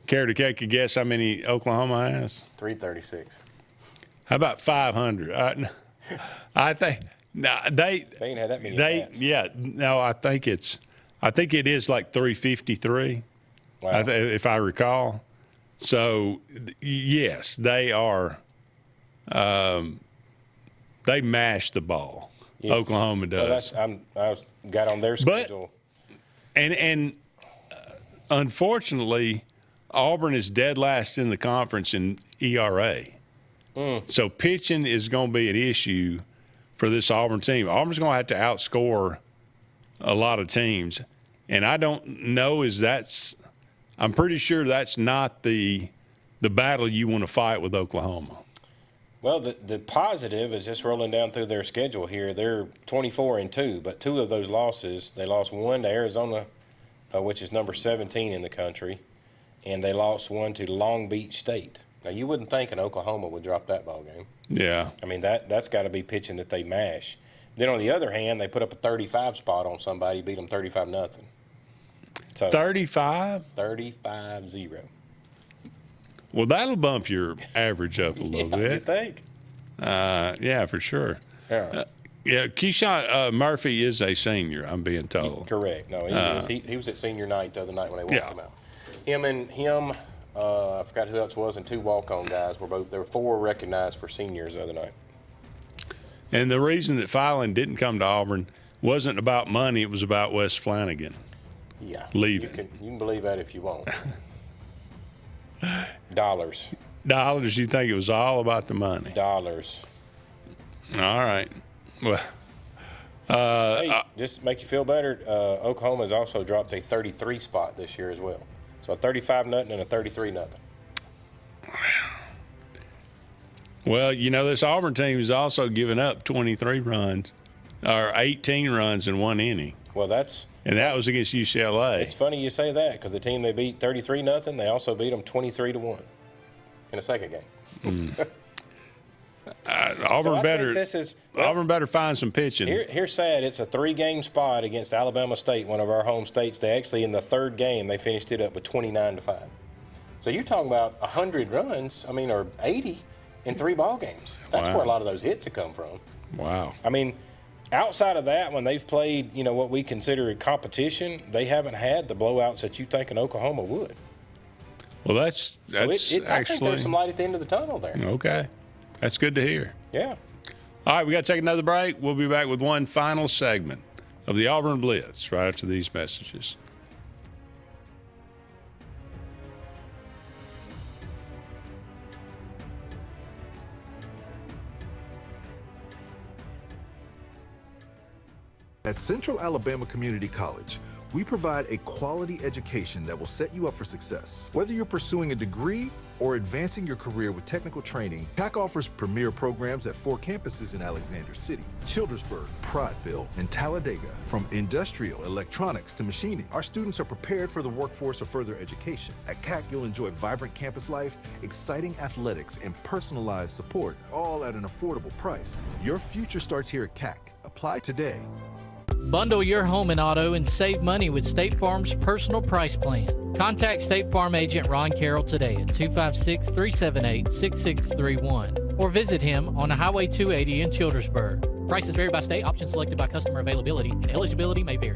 Care to take a guess how many Oklahoma has? 336. How about 500? I think they ain't had that many bats. Yeah. No, I think it is like 353. Wow. If I recall. So yes, they are. They mash the ball. Yes. Oklahoma does. Well, I got on their schedule. And unfortunately, Auburn is dead last in the conference in ERA. So pitching is going to be an issue for this Auburn team. Auburn's going to have to outscore a lot of teams. And I don't know I'm pretty sure that's not the battle you want to fight with Oklahoma. Well, the positive is just rolling down through their schedule here. They're 24-2, but two of those losses, they lost one to Arizona, which is number 17 in the country, and they lost one to Long Beach State. Now, you wouldn't think an Oklahoma would drop that ball game. Yeah. I mean, that's got to be pitching that they mash. Then on the other hand, they put up a 35 spot on somebody, beat them 35-0. So 35? 35-0. Well, that'll bump your average up a little bit. You think? Yeah, for sure. Yeah. Keyshawn Murphy is a senior, I'm being told. Correct. No, he is. He was at senior night the other night when they walked him out. I forgot who else was, and two walk-on guys there were four recognized for seniors the other night. And the reason that Filan didn't come to Auburn wasn't about money, it was about Wes Flanagan. Yeah. Leaving. You can believe that if you want. Dollars. You think it was all about the money? Dollars. All right. Well, hey, just to make you feel better, Oklahoma has also dropped a 33 spot this year as well. So a 35-0 and a 33-0. Well, this Auburn team has also given up 23 runs or 18 runs in one inning. Well, and that was against UCLA. It's funny you say that because the team they beat 33-0, they also beat them 23-1 in a second game. Auburn better find some pitching. Here's sad. It's a 3-game spot against Alabama State, one of our home states. They actually, in the third game, they finished it up with 29-5. So you're talking about 100 runs, or 80 in 3 ball games. That's where a lot of those hits have come from. Wow. Outside of that, when they've played, what we consider a competition, they haven't had the blowouts that you think an Oklahoma would. Well, that's I think there's some light at the end of the tunnel there. Okay. That's good to hear. Yeah. All right, we got to take another break. We'll be back with one final segment of the Auburn Blitz right after these messages. At Central Alabama Community College, we provide a quality education that will set you up for success. Whether you're pursuing a degree or advancing your career with technical training, CAC offers premier programs at 4 campuses in Alexander City, Childersburg, Prattville, and Talladega. From industrial, electronics to machining, our students are prepared for the workforce or further education. At CAC, you'll enjoy vibrant campus life, exciting athletics, and personalized support, all at an affordable price. Your future starts here at CAC. Apply today. Bundle your home and auto and save money with State Farm's personal price plan. Contact State Farm agent Ron Carroll today at 256-378-6631 or visit him on Highway 280 in Childersburg. Prices vary by state. Options selected by customer availability and eligibility may vary.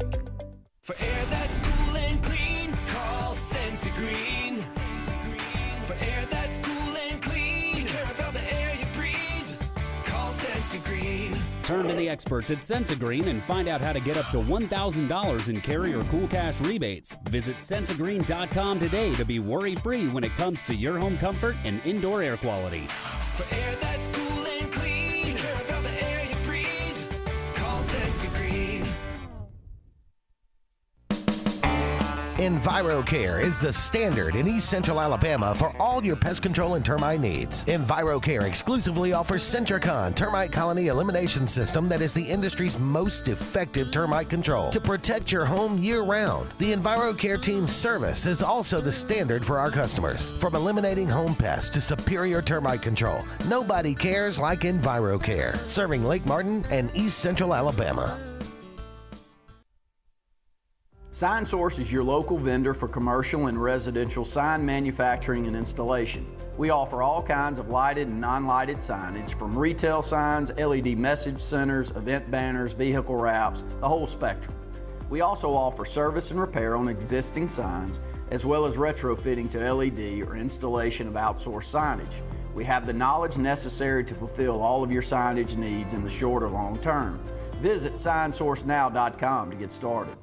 For air that's cool and clean, call Sense Turn to the experts at Sensagreen and find out how to get up to $1,000 in carry or cool cash rebates. Visit Sensagreen.com today to be worry-free when it comes to your home comfort and indoor air quality. For air that's cool and clean, care about the air you breathe. Call Sensagreen. EnviroCare is the standard in East Central Alabama for all your pest control and termite needs. EnviroCare exclusively offers Centricon termite colony elimination system that is the industry's most effective termite control to protect your home year-round. The EnviroCare team's service is also the standard for our customers. From eliminating home pests to superior termite control, nobody cares like EnviroCare. Serving Lake Martin and East Central Alabama. Sign Source is your local vendor for commercial and residential sign manufacturing and installation. We offer all kinds of lighted and non-lighted signage, from retail signs, LED message centers, event banners, vehicle wraps, the whole spectrum. We also offer service and repair on existing signs, as well as retrofitting to LED or installation of outsourced signage. We have the knowledge necessary to fulfill all of your signage needs in the short or long term. Visit signsourcenow.com to get started.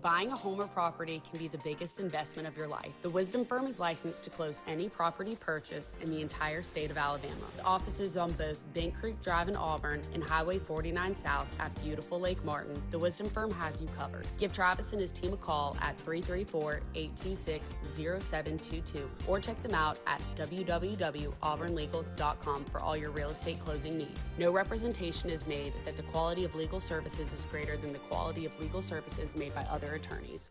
Buying a home or property can be the biggest investment of your life. The Wisdom Firm is licensed to close any property purchase in the entire state of Alabama. The offices on both Bank Creek Drive in Auburn and Highway 49 South at beautiful Lake Martin. The Wisdom Firm has you covered. Give Travis and his team a call at 334-826-0722 or check them out at www.auburnlegal.com for all your real estate closing needs. No representation is made that the quality of legal services is greater than the quality of legal services made by other attorneys.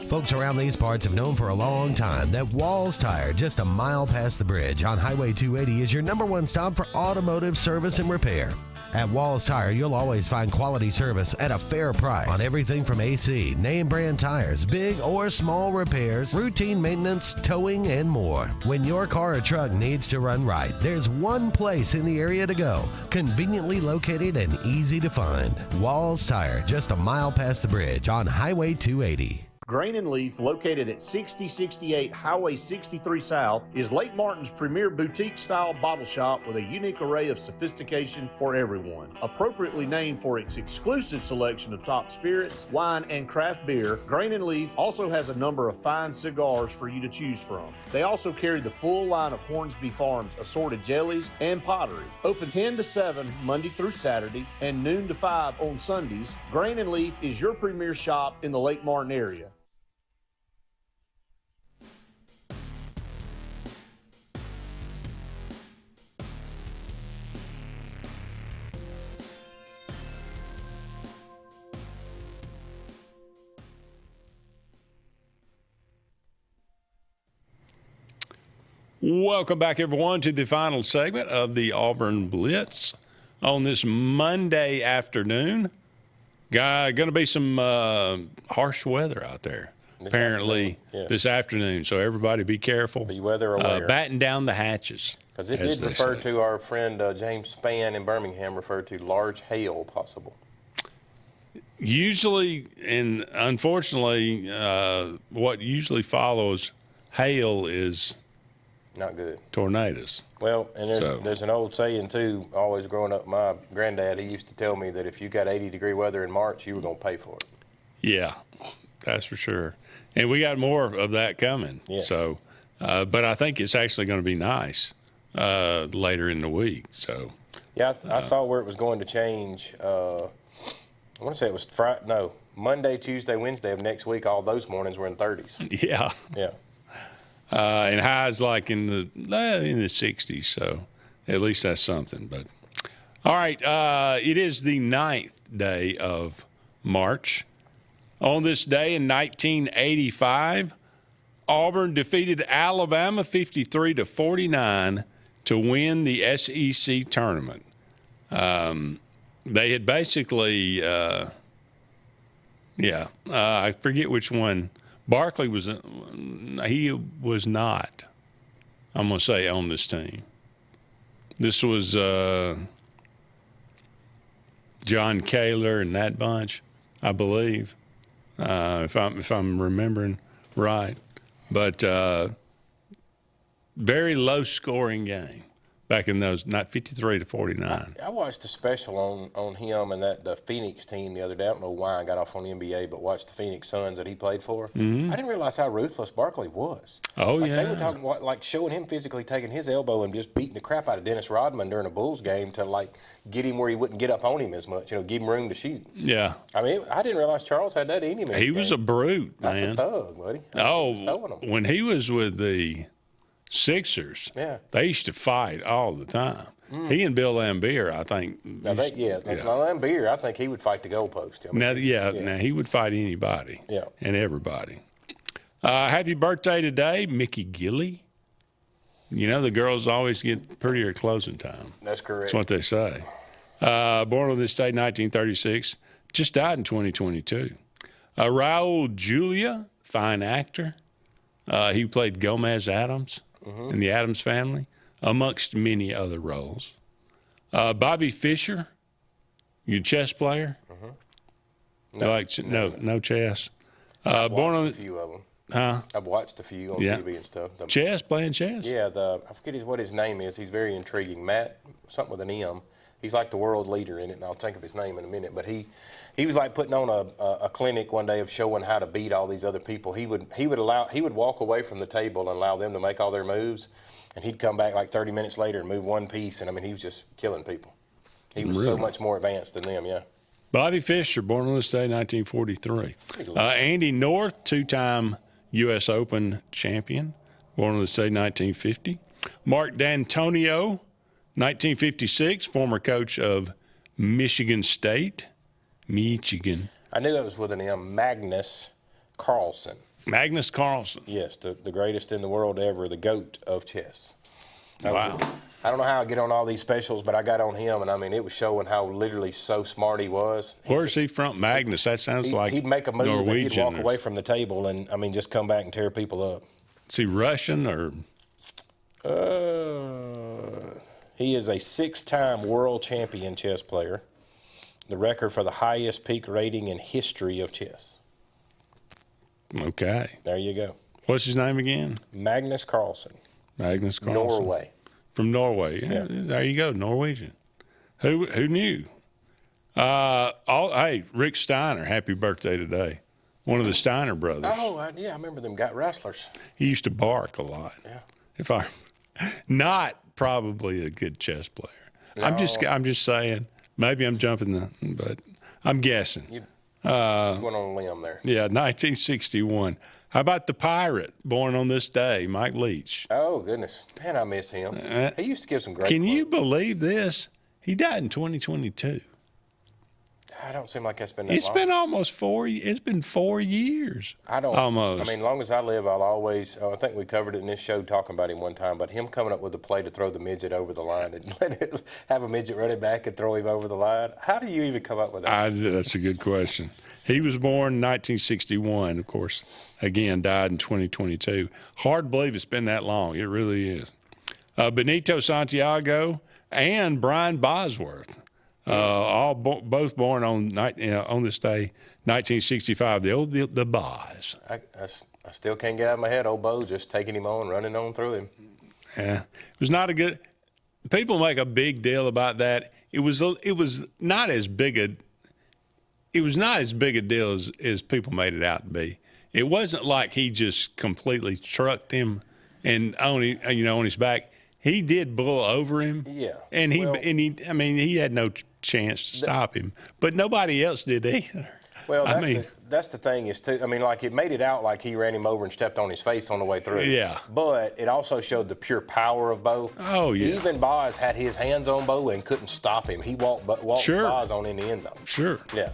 Folks around these parts have known for a long time that Walls Tire, just a mile past the bridge on Highway 280, is your #1 stop for automotive service and repair. At Walls Tire, you'll always find quality service at a fair price on everything from AC, name brand tires, big or small repairs, routine maintenance, towing, and more. When your car or truck needs to run right, there's one place in the area to go, conveniently located and easy to find. Walls Tire, just a mile past the bridge on Highway 280. Grain and Leaf, located at 6068 Highway 63 South, is Lake Martin's premier boutique-style bottle shop with a unique array of sophistication for everyone. Appropriately named for its exclusive selection of top spirits, wine, and craft beer, Grain and Leaf also has a number of fine cigars for you to choose from. They also carry the full line of Hornsby Farms assorted jellies and pottery. Open 10 to 7 Monday through Saturday and noon to 5 on Sundays, Grain and Leaf is your premier shop in the Lake Martin area. Welcome back, everyone, to the final segment of the Auburn Blitz on this Monday afternoon. Going to be some harsh weather out there, apparently, this afternoon. So everybody be careful. Be weather aware. Batten down the hatches. Because it did refer to our friend James Spann in Birmingham, referred to large hail possible. Usually, and unfortunately, what usually follows hail is not good. Tornadoes. Well, and there's an old saying, too, always growing up, my granddad, he used to tell me that if you got 80-degree weather in March, you were going to pay for it. Yeah, that's for sure. And we got more of that coming. Yes. So, but I think it's actually going to be nice later in the week. So. Yeah, I saw where it was going to change. I want to say it was Monday, Tuesday, Wednesday of next week. All those mornings were in 30s. Yeah. Yeah. And highs like in the 60s, so at least that's something. But all right, it is the 9th day of March. On this day in 1985, Auburn defeated Alabama 53-49 to win the SEC tournament. They had basically, I forget which one. Barkley was not, I'm going to say, on this team. This was John Kaler and that bunch, I believe, if I'm remembering right. But very low-scoring game. back in those, not 53 to 49. I watched a special on him and the Phoenix team the other day. I don't know why I got off on the NBA, but watched the Phoenix Suns that he played for. Mm-hmm. I didn't realize how ruthless Barkley was. Oh, like, yeah. They were talking, like, showing him physically taking his elbow and just beating the crap out of Dennis Rodman during a Bulls game to, like, get him where he wouldn't get up on him as much, give him room to shoot. Yeah. I mean, I didn't realize Charles had that in him. He was a brute, man. That's a thug, buddy. When he was with the Sixers, they used to fight all the time. He and Bill Laimbeer, I think. Now, Laimbeer, I think he would fight the goalpost. I mean, now he would fight anybody Yeah. and everybody. Happy birthday today, Mickey Gilly. The girls always get prettier at closing time. That's correct. That's what they say. Born on this date, 1936. Just died in 2022. Raul Julia, fine actor. He played Gomez Addams in the Addams Family, amongst many other roles. Bobby Fischer, your chess player. No chess. Born on a few of them. Huh? I've watched a few on TV and stuff. Playing chess? Yeah, I forget what his name is. He's very intriguing. Matt, something with an M. He's like the world leader in it, and I'll think of his name in a minute. But he was like putting on a clinic one day of showing how to beat all these other people. He would walk away from the table and allow them to make all their moves, and he'd come back like 30 minutes later and move one piece. And I mean, he was just killing people. He was so much more advanced than them. Yeah. Bobby Fischer, born on this day, 1943. Andy North, two-time U.S. Open champion, born on this day, 1950. Mark D'Antonio, 1956, former coach of Michigan State. Michigan. I knew that was with an M. Magnus Carlsen. Magnus Carlsen. Yes, the greatest in the world ever, the GOAT of chess. Wow. I don't know how I get on all these specials, but I got on him, and I mean, it was showing how literally so smart he was. Where's he from? Magnus, that sounds like he'd make a move Norwegian. and he'd walk away from the table and, I mean, just come back and tear people up. Is he Russian or? He is a 6-time world champion chess player. The record for the highest peak rating in history of chess. Okay. There you go. What's his name again? Magnus Carlsen. Magnus Carlsen. Norway. From Norway. Yeah. There you go, Norwegian. Who knew? Hey, Rick Steiner, happy birthday today. One of the Steiner brothers. Oh, I remember them wrestlers. He used to bark a lot. Yeah. Not probably a good chess player. No. I'm just saying. Maybe I'm jumping but I'm guessing. You went on a limb there. Yeah, 1961. How about the Pirate, born on this day, Mike Leach? Oh, goodness. Man, I miss him. He used to give some great Can quotes. you believe this? He died in 2022. I don't seem like that's been that long. It's been almost 4 years. It's been 4 years. Almost. I mean, as long as I live, I'll always, I think we covered it in this show talking about him one time, but him coming up with a play to throw the midget over the line and have a midget run it back and throw him over the line. How do you even come up with that? That's a good question. He was born in 1961, of course. Again, died in 2022. Hard to believe it's been that long. It really is. Benito Santiago and Brian Bosworth. Both born on this day, 1965. The Boz. I still can't get out of my head. Old Bo just taking him on, running on through him. Yeah, it was not a good. People make a big deal about that. It was not as big a. It was not as big a deal as people made it out to be. It wasn't like he just completely trucked him and on his back. He did bull over him. Yeah. And he had no chance to stop him. But nobody else did either. Well, that's the thing is too. I mean, like it made it out like he ran him over and stepped on his face on the way through. Yeah. But it also showed the pure power of Bo. Oh yeah. Even Boz had his hands on Bo and couldn't stop him. He walked Boz on in the end zone. Sure. Yeah.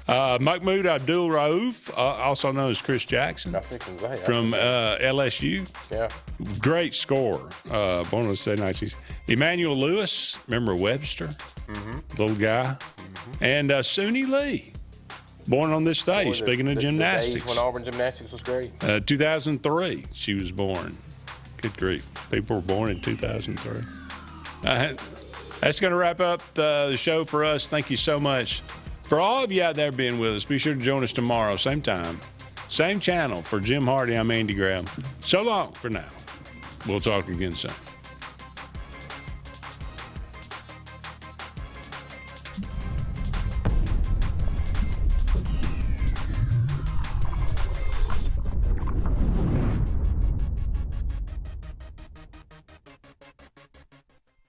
Mahmoud Abdul Rauf, also known as Chris Jackson, from LSU. Yeah. Great scorer. Born on the 1990s. Emmanuel Lewis, remember Webster? Little guy. And Suni Lee, born on this day, speaking of gymnastics. The days when Auburn gymnastics was great. 2003, she was born. Good grief. People were born in 2003. That's going to wrap up the show for us. Thank you so much. For all of you out there being with us, be sure to join us tomorrow, same time, same channel. For Jim Hardy, I'm Andy Graham. So long for now. We'll talk again soon.